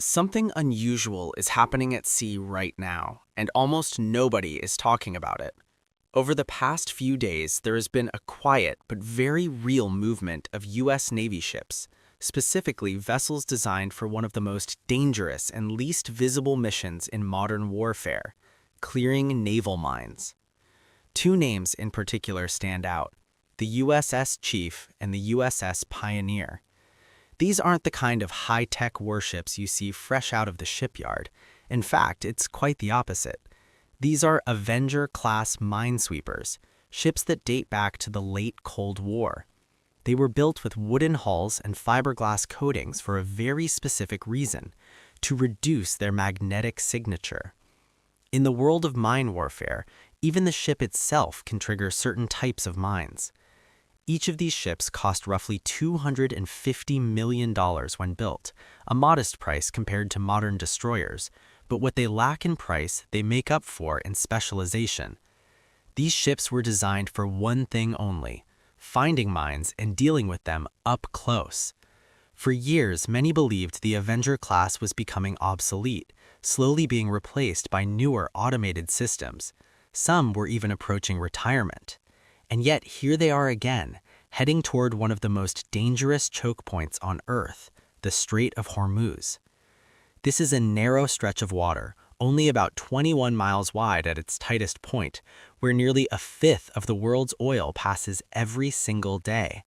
Something unusual is happening at sea right now, and almost nobody is talking about it. Over the past few days, there has been a quiet but very real movement of U.S. Navy ships, specifically vessels designed for one of the most dangerous and least visible missions in modern warfare: clearing naval mines. Two names in particular stand out: the USS Chief and the USS Pioneer. These aren't the kind of high-tech warships you see fresh out of the shipyard. In fact, it's quite the opposite. These are Avenger-class minesweepers, ships that date back to the late Cold War. They were built with wooden hulls and fiberglass coatings for a very specific reason: to reduce their magnetic signature. In the world of mine warfare, even the ship itself can trigger certain types of mines. Each of these ships cost roughly $250 million when built, a modest price compared to modern destroyers, but what they lack in price, they make up for in specialization. These ships were designed for one thing only: finding mines and dealing with them up close. For years, many believed the Avenger-class was becoming obsolete, slowly being replaced by newer automated systems. Some were even approaching retirement. And yet here they are again, heading toward one of the most dangerous choke points on Earth, the Strait of Hormuz. This is a narrow stretch of water, only about 21 miles wide at its tightest point, where nearly a fifth of the world's oil passes every single day.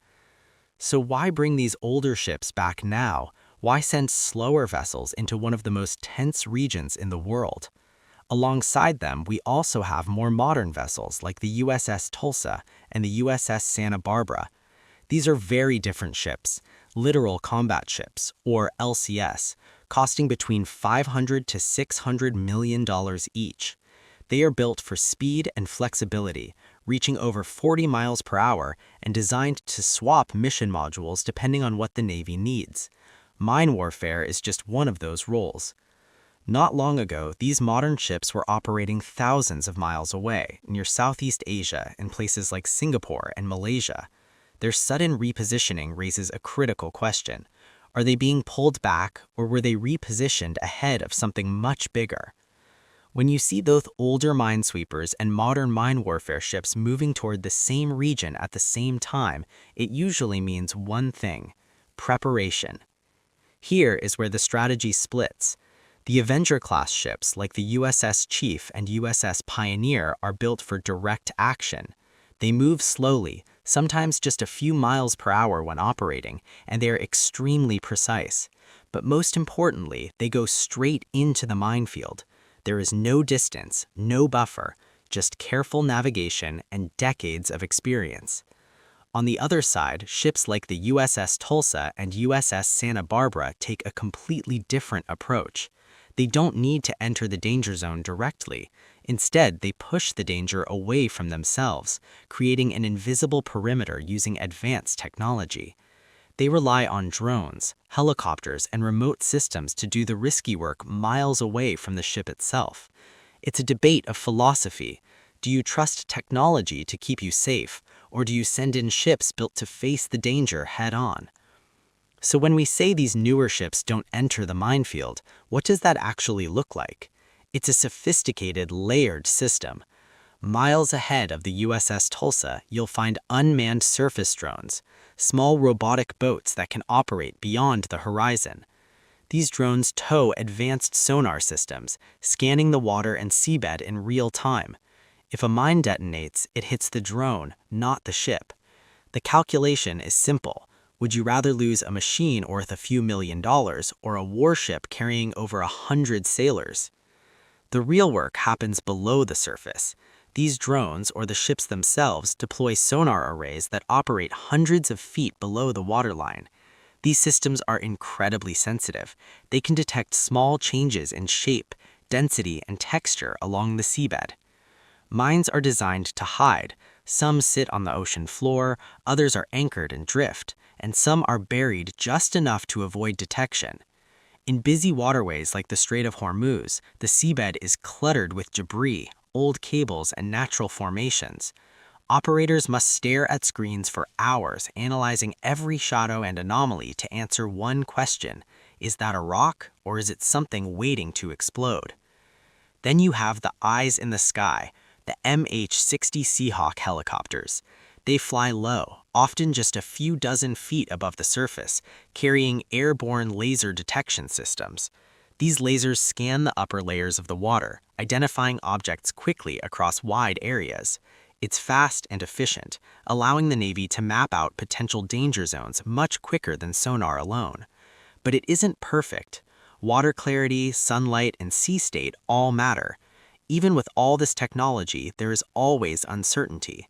So why bring these older ships back now? Why send slower vessels into one of the most tense regions in the world? Alongside them, we also have more modern vessels like the USS Tulsa and the USS Santa Barbara. These are very different ships, literal combat ships, or LCS, costing between $500 to $600 million each. They are built for speed and flexibility, reaching over 40 miles per hour and designed to swap mission modules depending on what the Navy needs. Mine warfare is just one of those roles. Not long ago, these modern ships were operating thousands of miles away, near Southeast Asia in places like Singapore and Malaysia. Their sudden repositioning raises a critical question: are they being pulled back, or were they repositioned ahead of something much bigger? When you see both older minesweepers and modern mine warfare ships moving toward the same region at the same time, it usually means one thing: preparation. Here is where the strategy splits. The Avenger-class ships, like the USS Chief and USS Pioneer, are built for direct action. They move slowly, sometimes just a few miles per hour when operating, and they are extremely precise. But most importantly, they go straight into the minefield. There is no distance, no buffer, just careful navigation and decades of experience. On the other side, ships like the USS Tulsa and USS Santa Barbara take a completely different approach. They don't need to enter the danger zone directly. Instead, they push the danger away from themselves, creating an invisible perimeter using advanced technology. They rely on drones, helicopters, and remote systems to do the risky work miles away from the ship itself. It's a debate of philosophy. Do you trust technology to keep you safe, or do you send in ships built to face the danger head-on? So when we say these newer ships don't enter the minefield, what does that actually look like? It's a sophisticated, layered system. Miles ahead of the USS Tulsa, you'll find unmanned surface drones, small robotic boats that can operate beyond the horizon. These drones tow advanced sonar systems, scanning the water and seabed in real time. If a mine detonates, it hits the drone, not the ship. The calculation is simple. Would you rather lose a machine worth a few $1,000,000 or a warship carrying over 100 sailors? The real work happens below the surface. These drones, or the ships themselves, deploy sonar arrays that operate hundreds of feet below the waterline. These systems are incredibly sensitive. They can detect small changes in shape, density, and texture along the seabed. Mines are designed to hide. Some sit on the ocean floor, others are anchored and drift, and some are buried just enough to avoid detection. In busy waterways like the Strait of Hormuz, the seabed is cluttered with debris, old cables, and natural formations. Operators must stare at screens for hours, analyzing every shadow and anomaly to answer one question: Is that a rock, or is it something waiting to explode? Then you have the eyes in the sky, the MH-60 Seahawk helicopters. They fly low, often just a few dozen feet above the surface, carrying airborne laser detection systems. These lasers scan the upper layers of the water, identifying objects quickly across wide areas. It's fast and efficient, allowing the Navy to map out potential danger zones much quicker than sonar alone. But it isn't perfect. Water clarity, sunlight, and sea state all matter. Even with all this technology, there is always uncertainty.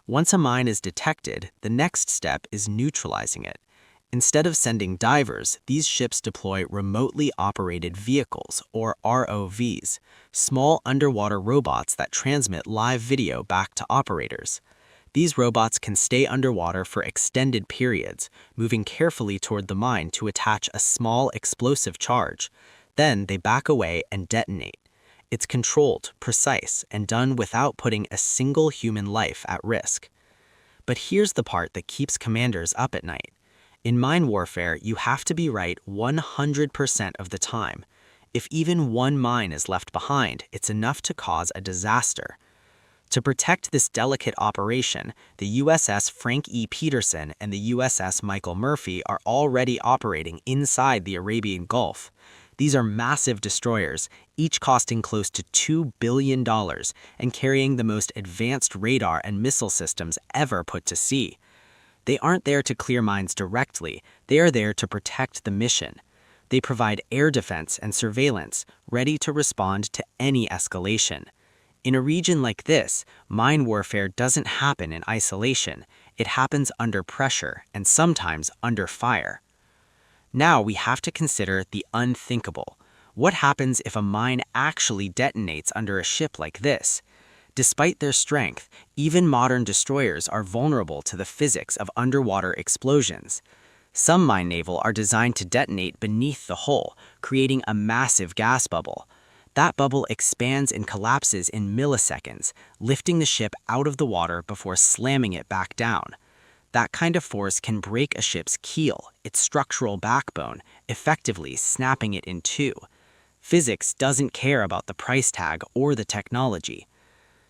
Once a mine is detected, the next step is neutralizing it. Instead of sending divers, these ships deploy remotely operated vehicles, or ROVs, small underwater robots that transmit live video back to operators. These robots can stay underwater for extended periods, moving carefully toward the mine to attach a small explosive charge. Then they back away and detonate. It's controlled, precise, and done without putting a single human life at risk. But here's the part that keeps commanders up at night. In mine warfare, you have to be right 100% of the time. If even one mine is left behind, it's enough to cause a disaster. To protect this delicate operation, the USS Frank E. Petersen and the USS Michael Murphy are already operating inside the Arabian Gulf. These are massive destroyers, each costing close to $2 billion and carrying the most advanced radar and missile systems ever put to sea. They aren't there to clear mines directly, they are there to protect the mission. They provide air defense and surveillance, ready to respond to any escalation. In a region like this, mine warfare doesn't happen in isolation. It happens under pressure and sometimes under fire. Now we have to consider the unthinkable. What happens if a mine actually detonates under a ship like this? Despite their strength, even modern destroyers are vulnerable to the physics of underwater explosions. Some mine naval are designed to detonate beneath the hull, creating a massive gas bubble. That bubble expands and collapses in milliseconds, lifting the ship out of the water before slamming it back down. That kind of force can break a ship's keel, its structural backbone, effectively snapping it in two. Physics doesn't care about the price tag or the technology.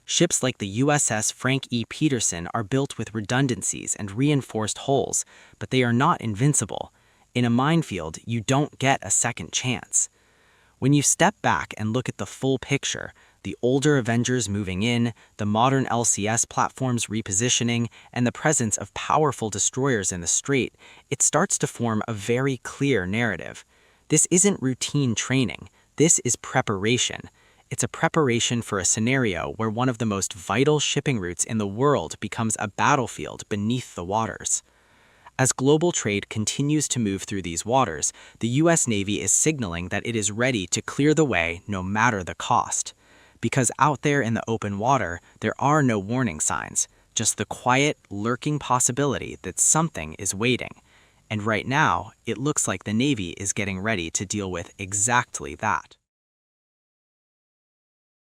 Ships like the USS Frank E. Petersen are built with redundancies and reinforced hulls, but they are not invincible. In a minefield, you don't get a second chance. When you step back and look at the full picture, the older Avengers moving in, the modern LCS platforms repositioning, and the presence of powerful destroyers in the Strait, it starts to form a very clear narrative. This isn't routine training. This is preparation. It's a preparation for a scenario where one of the most vital shipping routes in the world becomes a battlefield beneath the waters. As global trade continues to move through these waters, the U.S. Navy is signaling that it is ready to clear the way no matter the cost. Because out there in the open water, there are no warning signs, just the quiet, lurking possibility that something is waiting. And right now, it looks like the Navy is getting ready to deal with exactly that.